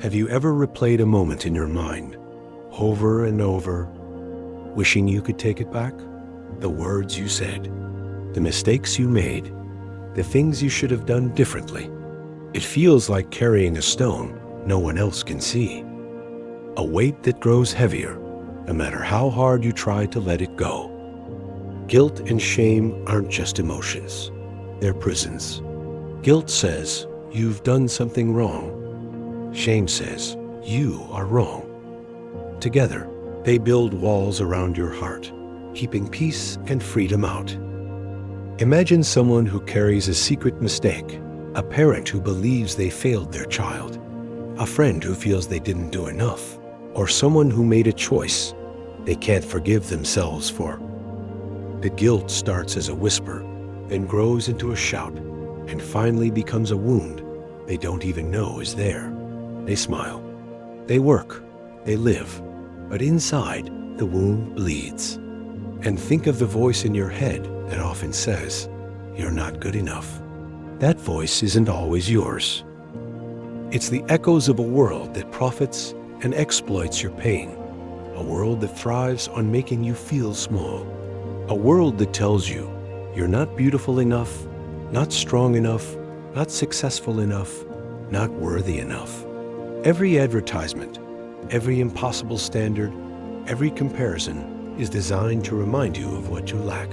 Have you ever replayed a moment in your mind, over and over, wishing you could take it back? The words you said, the mistakes you made, the things you should have done differently. It feels like carrying a stone no one else can see. A weight that grows heavier, no matter how hard you try to let it go. Guilt and shame aren't just emotions, they're prisons. Guilt says, you've done something wrong. Shame says, you are wrong. Together, they build walls around your heart, keeping peace and freedom out. Imagine someone who carries a secret mistake, a parent who believes they failed their child, a friend who feels they didn't do enough, or someone who made a choice they can't forgive themselves for. The guilt starts as a whisper, then grows into a shout, and finally becomes a wound they don't even know is there. They smile, they work, they live, but inside, the wound bleeds. And think of the voice in your head that often says, you're not good enough. That voice isn't always yours. It's the echoes of a world that profits and exploits your pain, a world that thrives on making you feel small, a world that tells you you're not beautiful enough, not strong enough, not successful enough, not worthy enough. Every advertisement, every impossible standard, every comparison is designed to remind you of what you lack.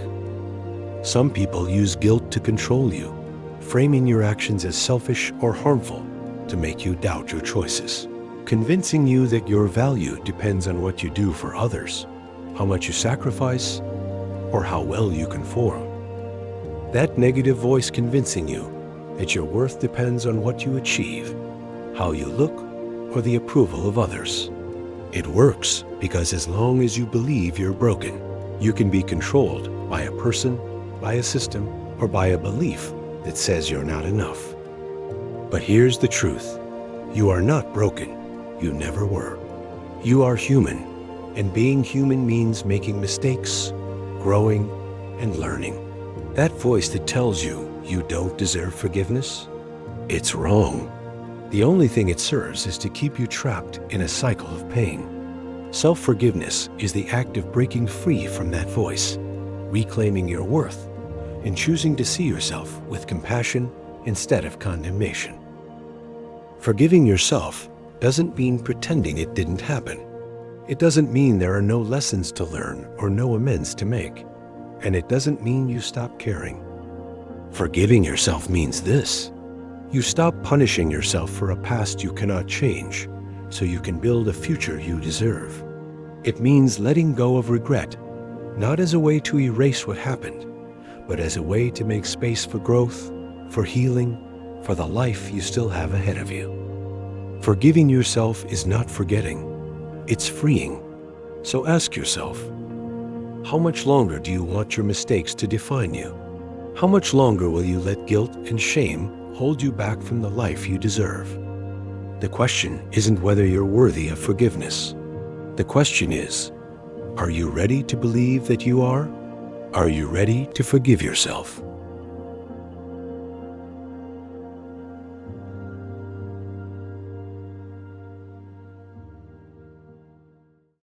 Some people use guilt to control you, framing your actions as selfish or harmful to make you doubt your choices, convincing you that your value depends on what you do for others, how much you sacrifice, or how well you conform. That negative voice convincing you that your worth depends on what you achieve, how you look, or the approval of others. It works because as long as you believe you're broken, you can be controlled by a person, by a system, or by a belief that says you're not enough. But here's the truth. You are not broken. You never were. You are human, and being human means making mistakes, growing, and learning. That voice that tells you you don't deserve forgiveness, it's wrong. The only thing it serves is to keep you trapped in a cycle of pain. Self-forgiveness is the act of breaking free from that voice, reclaiming your worth, and choosing to see yourself with compassion instead of condemnation. Forgiving yourself doesn't mean pretending it didn't happen. It doesn't mean there are no lessons to learn or no amends to make. And it doesn't mean you stop caring. Forgiving yourself means this. You stop punishing yourself for a past you cannot change, so you can build a future you deserve. It means letting go of regret, not as a way to erase what happened, but as a way to make space for growth, for healing, for the life you still have ahead of you. Forgiving yourself is not forgetting, it's freeing. So ask yourself, how much longer do you want your mistakes to define you? How much longer will you let guilt and shame hold you back from the life you deserve? The question isn't whether you're worthy of forgiveness. The question is, are you ready to believe that you are? Are you ready to forgive yourself?